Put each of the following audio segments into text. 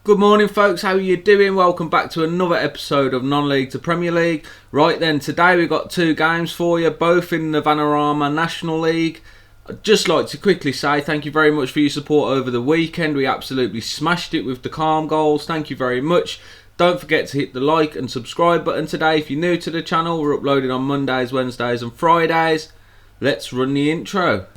Good morning, folks. How are you doing? Welcome back to another episode of Non-League to Premier League. Right then, today we've got two games for you, both in the Vanarama National League. I'd just like to quickly say thank you very much for your support over the weekend. We absolutely smashed it with the calm goals. Thank you very much. Don't forget to hit the like and subscribe button today. If you're new to the channel, we're uploading on Mondays, Wednesdays and Fridays. Let's run the intro.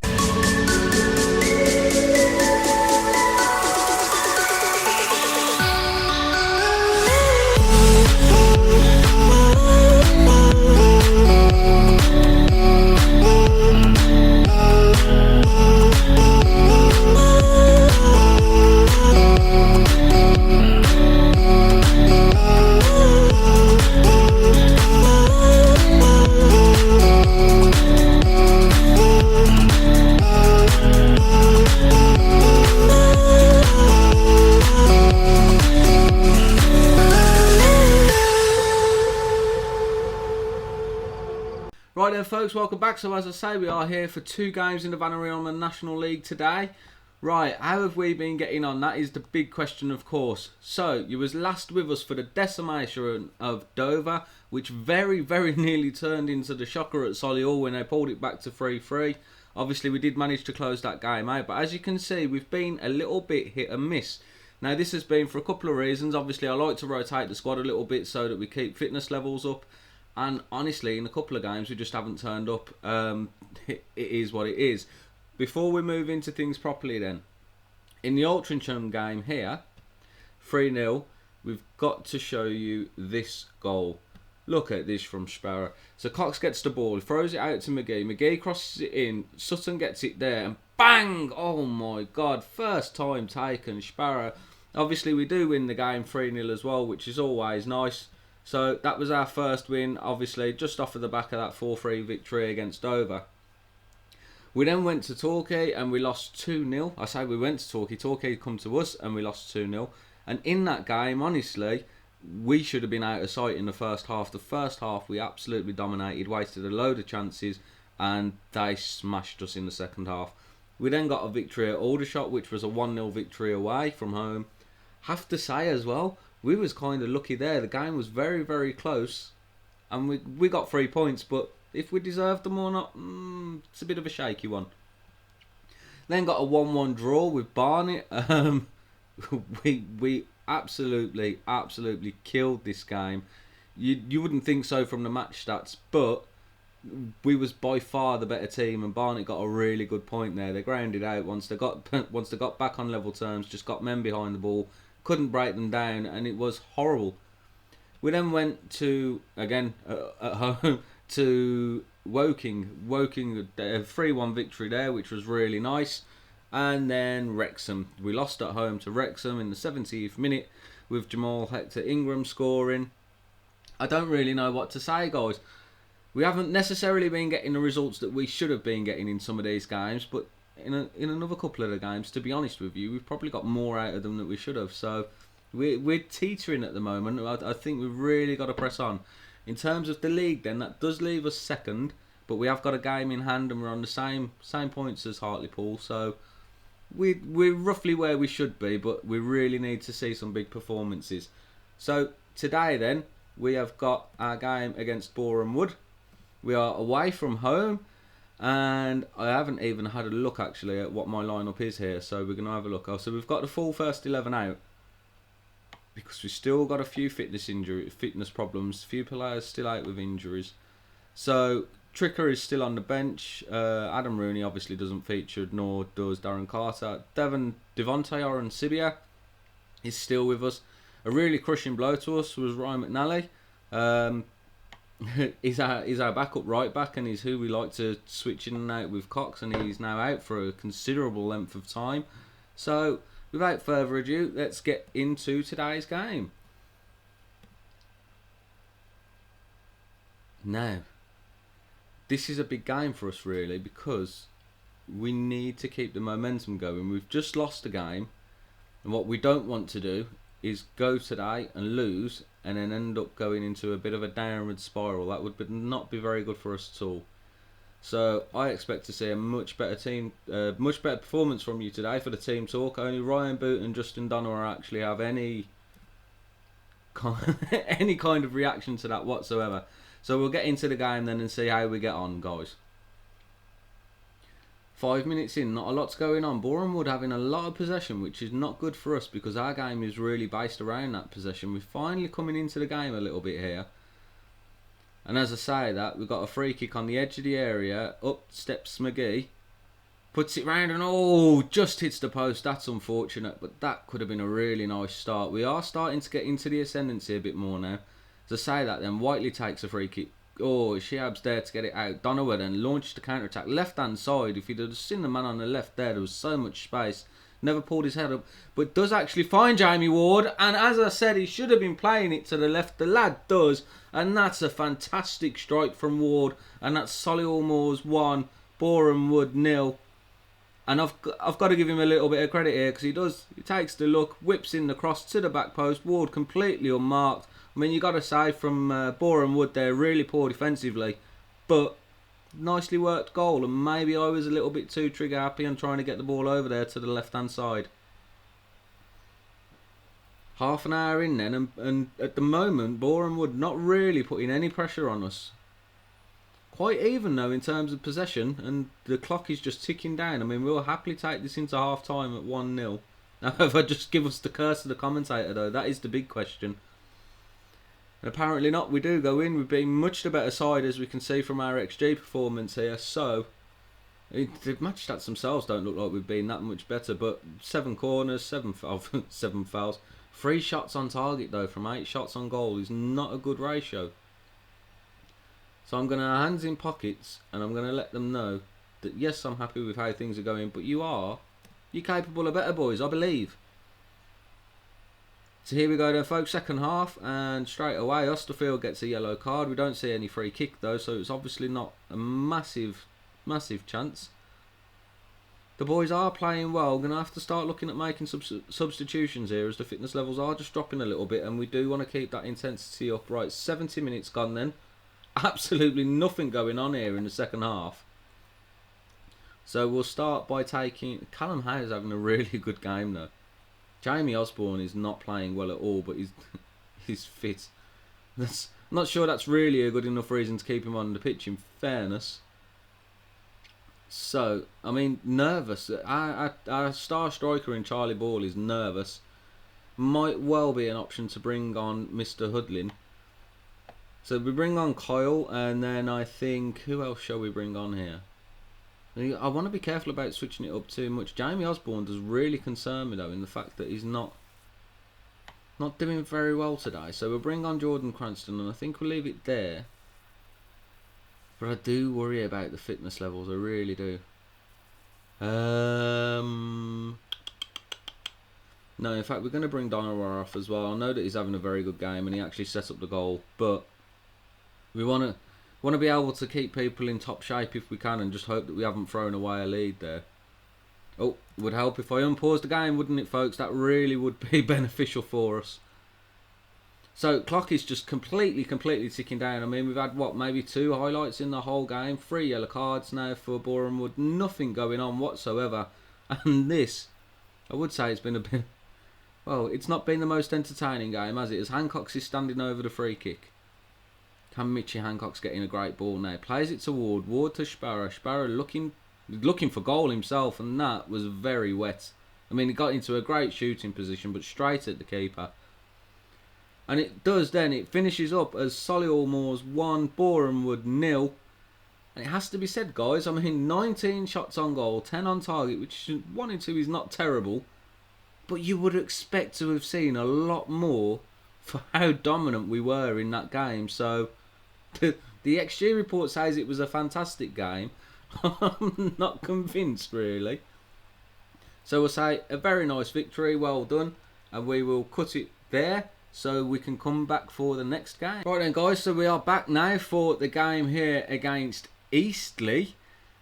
Right then, folks, welcome back. So as I say, we are here for two games in the Vanarama National League today. Right, how have we been getting on? That is the big question, of course. So, you was last with us for the decimation of Dover, which very, very nearly turned into the shocker at Solihull when they pulled it back to 3-3. Obviously, we did manage to close that game out, but as you can see, we've been a little bit hit and miss. Now, this has been for a couple of reasons. Obviously, I like to rotate the squad a little bit so that we keep fitness levels up. And honestly, in a couple of games, we just haven't turned up. It is what it is. Before we move into things properly then, in the Altrincham game here, 3-0, we've got to show you this goal. Look at this from Sparrow. So Cox gets the ball, throws it out to McGee. McGee crosses it in, Sutton gets it there, and bang! Oh my God, first time taken, Sparrow. Obviously, we do win the game 3-0 as well, which is always nice. So that was our first win, obviously, just off of the back of that 4-3 victory against Dover. We then went to Torquay and we lost 2-0. I say we went to Torquay. Torquay come to us and we lost 2-0. And in that game, honestly, we should have been out of sight in the first half. The first half we absolutely dominated, wasted a load of chances, and they smashed us in the second half. We then got a victory at Aldershot, which was a 1-0 victory away from home. Have to say as well, we was kind of lucky there. The game was very, very close. And we got 3 points. But if we deserved them or not, it's a bit of a shaky one. Then got a 1-1 draw with Barnet. We absolutely killed this game. You wouldn't think so from the match stats. But we was by far the better team. And Barnet got a really good point there. They grounded out once they got back on level terms. Just got men behind the ball. Couldn't break them down, and it was horrible. We then went to, again, at home, to Woking. Woking, a 3-1 victory there, which was really nice. And then Wrexham. We lost at home to Wrexham in the 70th minute with Jamal Hector Ingram scoring. I don't really know what to say, guys. We haven't necessarily been getting the results that we should have been getting in some of these games, but in another couple of the games, to be honest with you, we've probably got more out of them than we should have. So we're teetering at the moment. I think we've really got to press on. In terms of the league then, that does leave us second, but we have got a game in hand and we're on the same points as Hartlepool. So we're roughly where we should be, but we really need to see some big performances. So today then, we have got our game against Boreham Wood. We are away from home. And I haven't even had a look actually at what my lineup is here, so we're going to have a look. So we've got the full first 11 out because we've still got a few fitness problems, a few players still out with injuries. So Tricker is still on the bench. Adam Rooney obviously doesn't feature, nor does Darren Carter. Devontae Oren-Sibia is still with us. A really crushing blow to us was Ryan McNally. He's our backup right back, and he's who we like to switch in and out with Cox, and he's now out for a considerable length of time. So without further ado, let's get into today's game. Now, this is a big game for us really, because we need to keep the momentum going. We've just lost a game, and what we don't want to do is go today and lose and then end up going into a bit of a downward spiral. That would not be very good for us at all. So I expect to see a much better performance from you today for the team talk. Only Ryan Boot and Justin Donovan actually have any any kind of reaction to that whatsoever. So we'll get into the game then and see how we get on, guys. 5 minutes in, not a lot's going on. Boreham Wood having a lot of possession, which is not good for us because our game is really based around that possession. We're finally coming into the game a little bit here. And as I say that, we've got a free kick on the edge of the area. Up steps McGee. Puts it round and just hits the post. That's unfortunate, but that could have been a really nice start. We are starting to get into the ascendancy a bit more now. As I say that, then Whiteley takes a free kick. Shihab's there to get it out. Donovan then launched the counter-attack. Left-hand side, if he'd have seen the man on the left there was so much space. Never pulled his head up, but does actually find Jamie Ward. And as I said, he should have been playing it to the left. The lad does, and that's a fantastic strike from Ward. And that's Solihull Moors 1, Boreham Wood 0. And I've got to give him a little bit of credit here because he takes the look, whips in the cross to the back post. Ward completely unmarked. I mean, you got to say from Boreham Wood there, really poor defensively, but nicely worked goal. And maybe I was a little bit too trigger happy on trying to get the ball over there to the left hand side. Half an hour in then, and at the moment, Boreham Wood not really putting any pressure on us. Quite even though in terms of possession, and the clock is just ticking down. I mean, we'll happily take this into half time at 1-0. Now, if I just give us the curse of the commentator though, that is the big question. And apparently not, we do go in. We've been much the better side as we can see from our XG performance here. So, the match stats themselves don't look like we've been that much better. But 7 corners, 7 fouls. 3 shots on target though from 8 shots on goal is not a good ratio. So I'm going to hands in pockets and I'm going to let them know that yes, I'm happy with how things are going. But you're capable of better, boys, I believe. So here we go then, folks, second half, and straight away Osterfield gets a yellow card. We don't see any free kick though, so it's obviously not a massive chance. The boys are playing well. Going to have to start looking at making substitutions here as the fitness levels are just dropping a little bit, and we do want to keep that intensity up. Right, 70 minutes gone then. Absolutely nothing going on here in the second half. So we'll start by taking... Callum Hayes having a really good game though. Jamie Osborne is not playing well at all, but he's fit. I'm not sure that's really a good enough reason to keep him on the pitch, in fairness. So, I mean, nervous. Our star striker in Charlie Ball is nervous. Might well be an option to bring on Mr. Hudlin. So we bring on Kyle, and then I think... Who else shall we bring on here? I want to be careful about switching it up too much. Jamie Osborne does really concern me though in the fact that he's not doing very well today. So we'll bring on Jordan Cranston and I think we'll leave it there. But I do worry about the fitness levels, I really do. No, in fact we're going to bring Donovan off as well. I know that he's having a very good game and he actually set up the goal, but we want to be able to keep people in top shape if we can and just hope that we haven't thrown away a lead there. Oh, would help if I unpause the game, wouldn't it, folks? That really would be beneficial for us. So, clock is just completely ticking down. I mean, we've had, maybe 2 highlights in the whole game. 3 yellow cards now for Boreham Wood. Nothing going on whatsoever. And this, I would say it's been a bit... Well, it's not been the most entertaining game, has it? As Hancock's is standing over the free kick. Mitchie Hancock's getting a great ball now. Plays it to Ward. Ward to Sparrow. Sparrow looking for goal himself, and that was very wet. I mean, he got into a great shooting position, but straight at the keeper. And it does then. It finishes up as Solihull Moors 1, Boreham Wood 0. And it has to be said, guys, I mean, 19 shots on goal, 10 on target, which 1 and 2 is not terrible. But you would expect to have seen a lot more for how dominant we were in that game. So... The XG report says it was a fantastic game. I'm not convinced, really. So we'll say a very nice victory, well done. And we will cut it there so we can come back for the next game. Right then, guys, so we are back now for the game here against Eastleigh.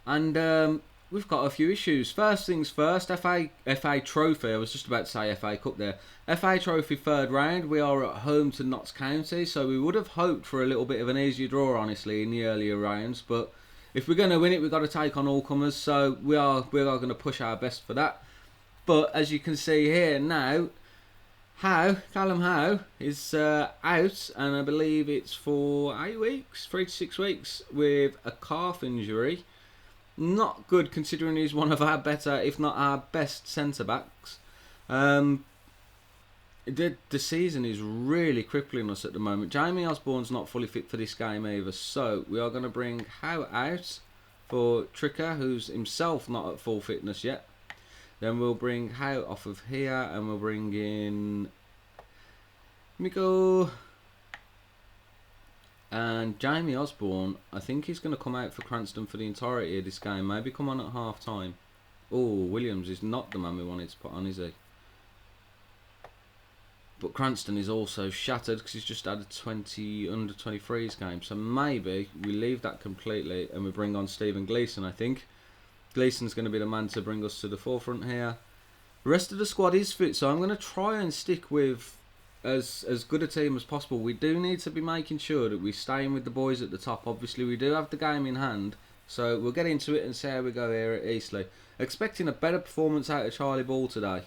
And we've got a few issues. First things first, FA Trophy. I was just about to say FA Cup there. FA Trophy 3rd round. We are at home to Notts County, so we would have hoped for a little bit of an easier draw, honestly, in the earlier rounds. But if we're going to win it, we've got to take on all comers. So we are going to push our best for that. But as you can see here now, Callum Howe is out, and I believe it's for 8 weeks, 3 to 6 weeks, with a calf injury. Not good considering he's one of our better, if not our best centre backs. The season is really crippling us at the moment. Jamie Osborne's not fully fit for this game either, so we are going to bring Howe out for Tricker, who's himself not at full fitness yet. Then we'll bring Howe off of here, and we'll bring in Miko. And Jamie Osborne, I think he's going to come out for Cranston for the entirety of this game. Maybe come on at half time. Oh, Williams is not the man we wanted to put on, is he? But Cranston is also shattered because he's just had a under 23s game. So maybe we leave that completely and we bring on Stephen Gleeson, I think. Gleeson's going to be the man to bring us to the forefront here. The rest of the squad is fit, so I'm going to try and stick with as good a team as possible. We do need to be making sure that we're staying with the boys at the top. Obviously, we do have the game in hand, so we'll get into it and see how we go here at Eastleigh. Expecting a better performance out of Charlie Ball today.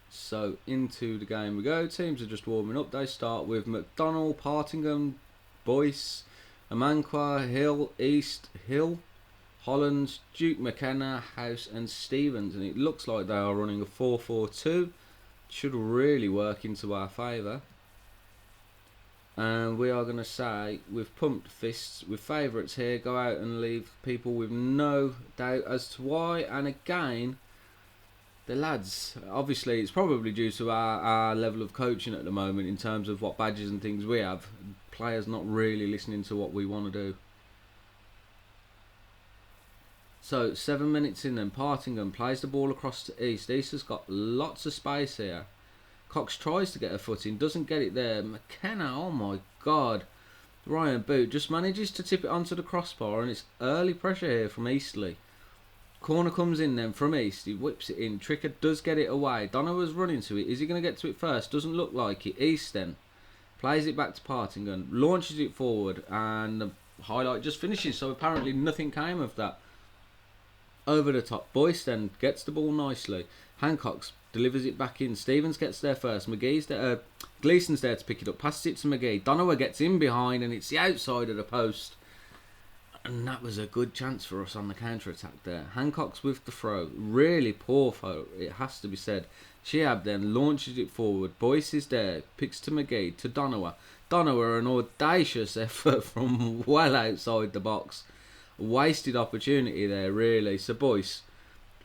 So into the game we go. Teams are just warming up. They start with McDonnell, Partingham, Boyce, Amanqua, Hill, East, Hill, Hollands, Duke McKenna, House and Stevens. And it looks like they are running a 4-4-2. Should really work into our favour. And we are going to say, with pumped fists, with favourites here, go out and leave people with no doubt as to why. And again, the lads, obviously it's probably due to our level of coaching at the moment in terms of what badges and things we have. Players not really listening to what we want to do. So 7 minutes in then, Partingham plays the ball across to East. East has got lots of space here. Cox tries to get a foot in, doesn't get it there. McKenna, oh my god. Ryan Boot just manages to tip it onto the crossbar, and it's early pressure here from Eastleigh. Corner comes in then from East, he whips it in. Tricker does get it away. Donova's running to it. Is he going to get to it first? Doesn't look like it. East then plays it back to Partingham, launches it forward, and the highlight just finishes. So apparently nothing came of that. Over the top, Boyce then gets the ball nicely. Hancock's delivers it back in. Stevens gets there first. McGee's there. Gleeson's there to pick it up. Passes it to McGee. Donowa gets in behind, and it's the outside of the post. And that was a good chance for us on the counter-attack there. Hancock's with the throw. Really poor throw, it has to be said. Shiab then launches it forward. Boyce is there. Picks to McGee. To Donowa. Donowa, an audacious effort from well outside the box. Wasted opportunity there, really. So Boyce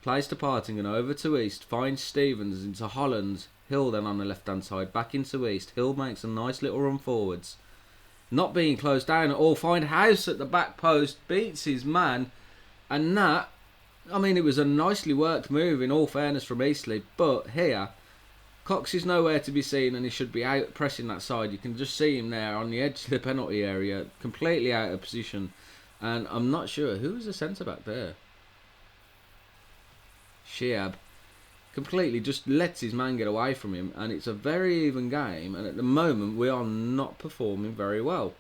plays to Partingham, over to East. Finds Stevens into Holland. Hill then on the left-hand side. Back into East. Hill makes a nice little run forwards. Not being closed down at all. Find House at the back post. Beats his man. And that, I mean, it was a nicely worked move in all fairness from Eastleigh. But here, Cox is nowhere to be seen, and he should be out pressing that side. You can just see him there on the edge of the penalty area. Completely out of position. And I'm not sure. Who was the centre-back there? Shiab. Completely just lets his man get away from him. And it's a very even game. And at the moment, we are not performing very well.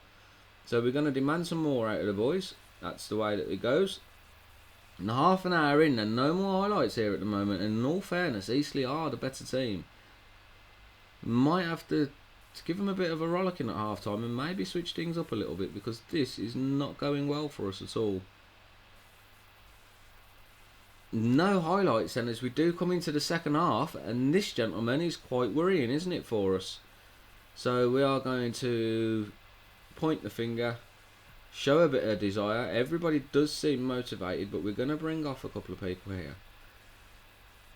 So we're going to demand some more out of the boys. That's the way that it goes. And half an hour in, and no more highlights here at the moment. And in all fairness, Eastleigh are the better team. Might have to give them a bit of a rollicking at half time and maybe switch things up a little bit, because this is not going well for us at all. No highlights then as we do come into the second half, and this gentleman is quite worrying, isn't it, for us? So we are going to point the finger, show a bit of desire. Everybody does seem motivated, but we're going to bring off a couple of people here.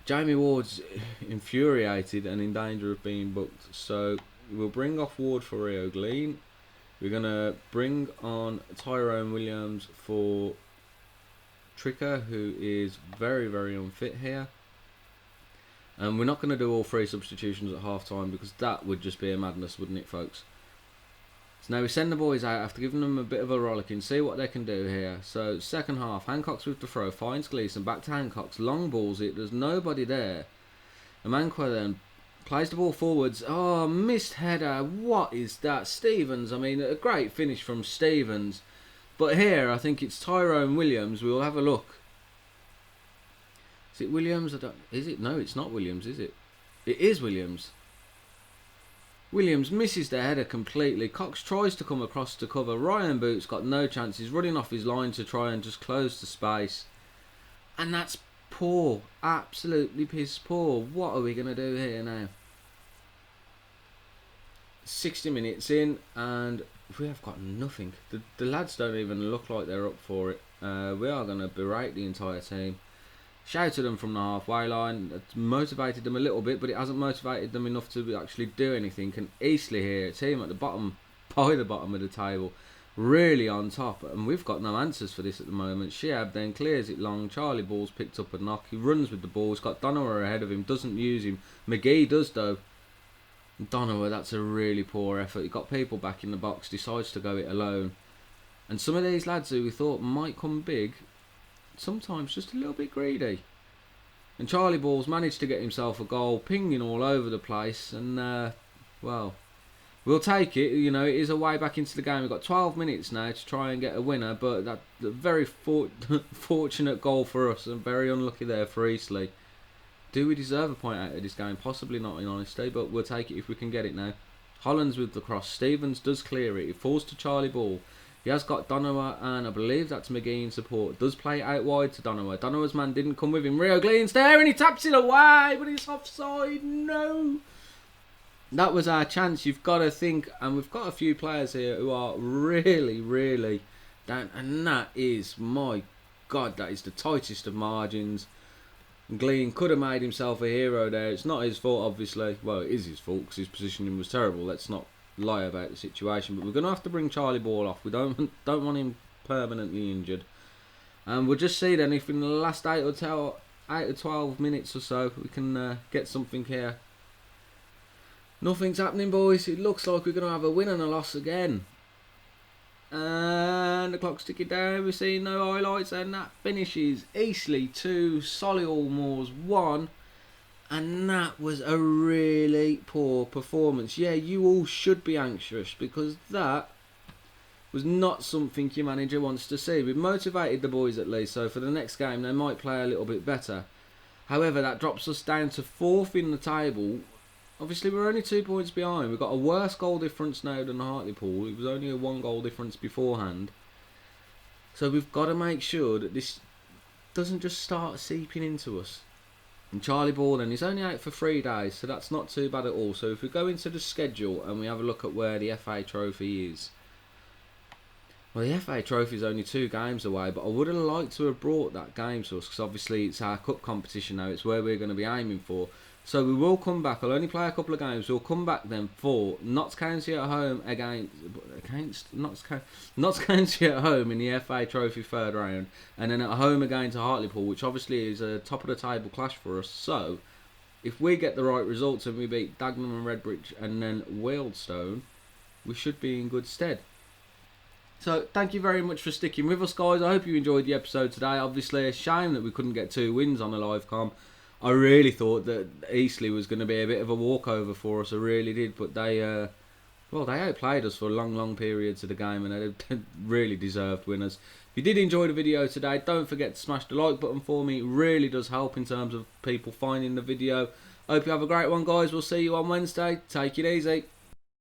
Jamie Ward's infuriated and in danger of being booked, so we'll bring off Ward for Rio Glean. We're going to bring on Tyrone Williams for Tricker, who is very, very unfit here. And we're not going to do all 3 substitutions at half time, because that would just be a madness, wouldn't it, folks? So now we send the boys out after giving them a bit of a rollicking, see what they can do here. So second half, Hancock's with the throw, finds Gleeson, back to Hancock's, long balls it, there's nobody there. Amanqua then Plays the ball forwards. Oh, missed header. What is that? Stevens. I mean, a great finish from Stevens. But here, I think it's Tyrone Williams. We'll have a look. Is it Williams? Is it? No, it's not Williams, is it? It is Williams. Williams misses the header completely. Cox tries to come across to cover. Ryan Boots got no chance. He's running off his line to try and just close the space. And that's poor. Absolutely piss poor. What are we going to do here now? 60 minutes in and we have got nothing. The lads don't even look like they're up for it. We are going to berate the entire team. Shouted them from the halfway line. It's motivated them a little bit, but it hasn't motivated them enough to actually do anything. And Eastleigh here, a team at the bottom, by the bottom of the table, really on top. And we've got no answers for this at the moment. Sheab then clears it long. Charlie Ball's picked up a knock. He runs with the ball. He's got Donowa ahead of him. Doesn't use him. McGee does though. Donowa, that's a really poor effort. He got people back in the box. Decides to go it alone. And some of these lads who we thought might come big, sometimes just a little bit greedy. And Charlie Ball's managed to get himself a goal, pinging all over the place. And, well, we'll take it. You know, it is a way back into the game. We've got 12 minutes now to try and get a winner. But that's a very fortunate goal for us and very unlucky there for Eastleigh. Do we deserve a point out of this game? Possibly not, in honesty, but we'll take it if we can get it now. Hollands with the cross. Stevens does clear it. It falls to Charlie Ball. He has got Donowa, and I believe that's McGee in support. Does play out wide to Donowa. Donowa's man didn't come with him. Rio Gleen's there, and he taps it away, but it's offside. No! That was our chance, you've got to think. And we've got a few players here who are really, really down. And that is, my God, that is the tightest of margins. Gleen could have made himself a hero there. It's not his fault, obviously. Well, it is his fault because his positioning was terrible. Let's not lie about the situation. But we're going to have to bring Charlie Ball off. We don't want him permanently injured. And we'll just see then if in the last 8 or 12 minutes or so we can get something here. Nothing's happening, boys. It looks like we're going to have a win and a loss again. And the clock's ticking down. We're seeing no highlights, and that finishes Eastleigh 2, Solihull Moors 1. And that was a really poor performance. Yeah, you all should be anxious because that was not something your manager wants to see. We've motivated the boys at least, so for the next game they might play a little bit better. However, that drops us down to 4th in the table. Obviously, we're only 2 points behind. We've got a worse goal difference now than Hartlepool. It was only a 1 goal difference beforehand. So we've got to make sure that this doesn't just start seeping into us. And Charlie Ball then, he's only out for 3 days, so that's not too bad at all. So if we go into the schedule and we have a look at where the FA Trophy is. Well, the FA Trophy is only 2 games away, but I would have liked to have brought that game to us because obviously it's our cup competition now. It's where we're going to be aiming for. So we will come back. I'll only play a couple of games. We'll come back then for Notts County at home against Notts County at home in the FA Trophy 3rd round, and then at home again to Hartlepool, which obviously is a top of the table clash for us. So if we get the right results and we beat Dagenham and Redbridge and then Wealdstone, we should be in good stead. So thank you very much for sticking with us, guys. I hope you enjoyed the episode today. Obviously a shame that we couldn't get 2 wins on a live com. I really thought that Eastleigh was going to be a bit of a walkover for us. I really did, but they outplayed us for long periods of the game, and they really deserved winners. If you did enjoy the video today, don't forget to smash the like button for me. It really does help in terms of people finding the video. Hope you have a great one, guys. We'll see you on Wednesday. Take it easy.